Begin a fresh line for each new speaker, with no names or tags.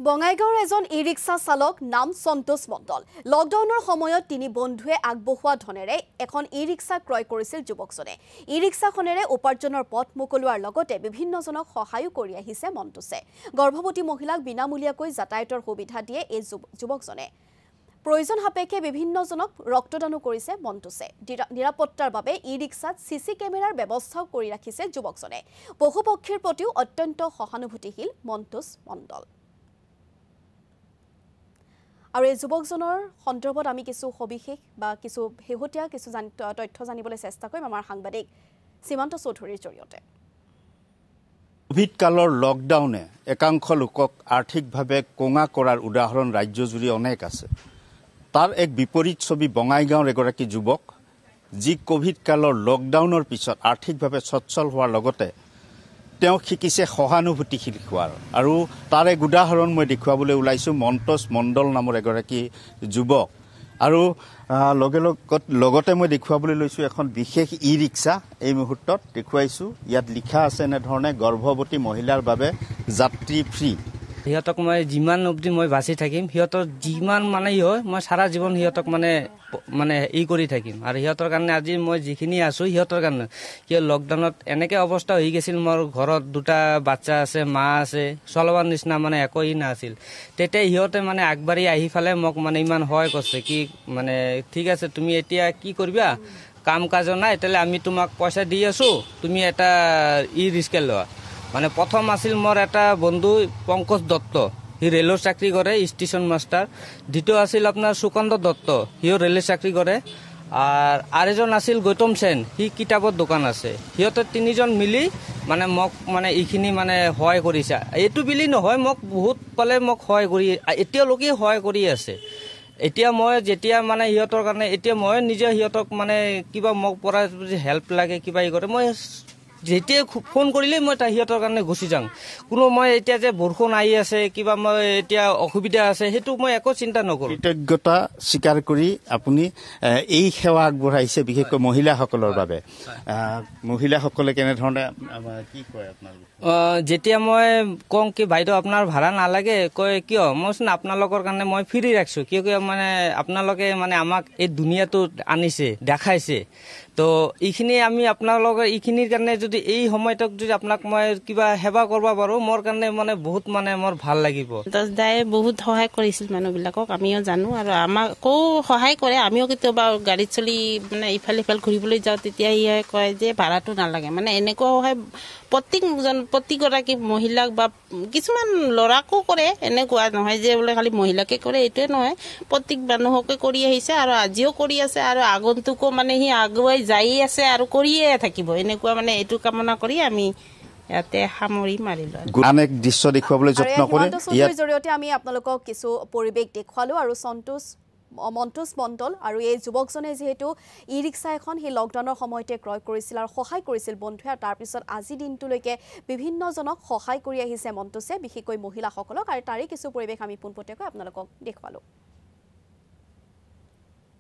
বঙাইগাঁৱৰ এজন ই-ৰিক্সা চালক নাম সন্তোষ মণ্ডল। লকডাউনৰ সময়ত তিনি বন্ধুৱে আগবঢ়োৱা ধনেৰে এখন ই-ৰিক্সা ক্ৰয় কৰিছিল যুৱকজনে। ই-ৰিক্সাখনেৰে উপাৰ্জনৰ পথ মুকলোৱাৰ লগতে বিভিন্নজনক সহায়ো কৰি আহিছে মণ্টুছে। গৰ্ভৱতী মহিলাক বিনামূলীয়াকৈ যাতায়াতৰ সুবিধা দিয়ে এই যুৱকজনে। প্ৰয়োজন সাপেক্ষে বিভিন্নজনক ৰক্তদানো কৰিছে মণ্টুছে। নিৰাপত্তাৰ বাবে ই-ৰিক্সাত চিচি কেমেৰাৰ ব্যৱস্থাও কৰি ৰাখিছে যুৱকজনে। পশুপক্ষীৰ প্ৰতিও অত্যন্ত সহানুভূতিশীল মণ্টুছ মণ্ডল। আৰু এই যুৱকজনৰ সন্দৰ্ভত আমি কিছু সবিশেষ বা কিছু শেহতীয়া কিছু তথ্য জানিবলৈ চেষ্টা কৰিম আমাৰ সাংবাদিক সীমান্ত চৌধুৰীৰ জৰিয়তে।
কোভিড কালৰ লকডাউনে একাংশ লোকক আৰ্থিকভাৱে কোঙা কৰাৰ উদাহৰণ ৰাজ্যজুৰি অনেক আছে। তাৰ এক বিপৰীত ছবি বঙাইগাঁৱৰ এগৰাকী যুৱক, যি কোভিড কালৰ লকডাউনৰ পিছত আৰ্থিকভাৱে সচ্ছল হোৱাৰ লগতে তেওঁ শিকিছে সহানুভূতিশীল হোৱাৰ। আৰু তাৰ এক উদাহৰণ মই দেখুৱাবলৈ ওলাইছোঁ মণ্টুছ মণ্ডল নামৰ এগৰাকী যুৱক। আৰু লগতে মই দেখুৱাবলৈ লৈছোঁ এখন বিশেষ ই-ৰিক্সা। এই মুহূৰ্তত দেখুৱাইছোঁ, ইয়াত লিখা আছে এনেধৰণে গৰ্ভৱতী মহিলাৰ বাবে যাত্ৰী ফ্ৰী।
সিহঁতক মই যিমান অবধি মই বাচি থাকিম, সিহঁতৰ যিমান মানে হয় মই সাৰা জীৱন সিহঁতক মানে কৰি থাকিম। আৰু সিহঁতৰ কাৰণে আজি মই যিখিনি আছোঁ সিহঁতৰ কাৰণে। কিয় লকডাউনত এনেকৈ অৱস্থা হৈ গৈছিল, মোৰ ঘৰত দুটা বাচ্চা আছে, মা আছে, চলাবৰ নিচিনা মানে একোৱেই নাছিল। তেতিয়া সিহঁতে মানে আগবাঢ়ি আহি ফালে মোক মানে ইমান সহায় কৰিছে কি মানে ঠিক আছে তুমি এতিয়া কি কৰিবা, কাম কাজ নাই, তেতিয়াহ'লে আমি তোমাক পইচা দি আছোঁ, তুমি এটা ই-ৰিক্সা লোৱা। মানে প্ৰথম আছিল মোৰ এটা বন্ধু পংকজ দত্ত, সি ৰেলৰ চাকৰি কৰে, ষ্টেচন মাষ্টাৰ। দ্বিতীয় আছিল আপোনাৰ সুকান্ত দত্ত, সিও ৰেলৰ চাকৰি কৰে। আৰু এজন আছিল গৌতম সেন, সি কিতাপৰ দোকান আছে। সিহঁতে তিনিজন মিলি মানে মোক মানে এইখিনি মানে সহায় কৰিছে। এইটো বুলি নহয়, মোক বহুত পালে মোক সহায় কৰি এতিয়ালৈকে সহায় কৰি আছে। এতিয়া মই যেতিয়া মানে সিহঁতৰ কাৰণে এতিয়া মই নিজে সিহঁতক মানে কিবা মোক পৰা হেল্প লাগে কিবা কৰে, মই যেতিয়া ফোন কৰিলেই মই সিহঁতৰ কাৰণে গুচি যাওঁ। কোনো মই এতিয়া যে বৰষুণ আহি আছে, কিবা মই এতিয়া অসুবিধা আছে, সেইটো মই একো চিন্তা নকৰোঁ।
কৃতজ্ঞতা স্বীকাৰ কৰি আপুনি এই সেৱা আগবঢ়াইছে বিশেষকৈ মহিলাসকলৰ বাবে। মহিলাসকলে কেনেধৰণে কি কয় আপোনালোকে?
যেতিয়া মই কওঁ কি বাইদেউ আপোনাৰ ভাড়া নালাগে, কয় কিয়? মইচোন আপোনালোকৰ কাৰণে মই ফ্ৰী ৰাখিছোঁ, কিয় মানে আপোনালোকে মানে আমাক এই দুনিয়াটো আনিছে, দেখাইছে। তো এইখিনি আমি আপোনালোকৰ এইখিনিৰ কাৰণে যদি এই সময়টোক যদি আপোনাক মই কিবা সেৱা কৰিব পাৰোঁ, মোৰ কাৰণে মানে বহুত মানে মোৰ ভাল লাগিব।
দাদাই বহুত সহায় কৰিছিল মানুহবিলাকক, আমিও জানো। আৰু আমাকো সহায় কৰে। আমিও কেতিয়াবা গাড়ীত চলি মানে ইফাল সিফাল ঘূৰিবলৈ যাওঁ, তেতিয়া ইয়ে কয় যে ভাড়াটো নালাগে। মানে এনেকুৱা সহায় প্ৰতিগৰাকী মহিলাক বা কিছুমান ল'ৰাকো কৰে, এনেকুৱা নহয় যে বোলে খালি মহিলাকে কৰে, এইটোৱে নহয়, প্ৰত্যেক মানুহকে কৰি আহিছে আৰু আজিও কৰি আছে। আৰু আগন্তুকো মানে সি আগুৱাই যাই আছে আৰু কৰিয়ে থাকিব। এনেকুৱা মানে এইটো কামনা কৰি আমি ইয়াতে সামৰি মাৰিলো।
অনেক দৃশ্য দেখুৱাবলৈ যত্ন কৰে।
ইয়াৰ জৰিয়তে আমি আপোনালোকক কিছু পৰিৱেশ দেখুৱালো। আৰু মণ্টুছ মণ্ডল আৰু এই যুৱকজনে যিহেতু ই-ৰিক্সা এখন সেই লকডাউনৰ সময়তে ক্ৰয় কৰিছিল আৰু সহায় কৰিছিল বন্ধুৱে, আৰু তাৰপিছত আজি দিনটোলৈকে বিভিন্নজনক সহায় কৰি আহিছে মণ্টুছে, বিশেষকৈ মহিলাসকলক। আৰু তাৰে কিছু পৰিৱেশ আমি পোনপটীয়াকৈ আপোনালোকক দেখুৱালো।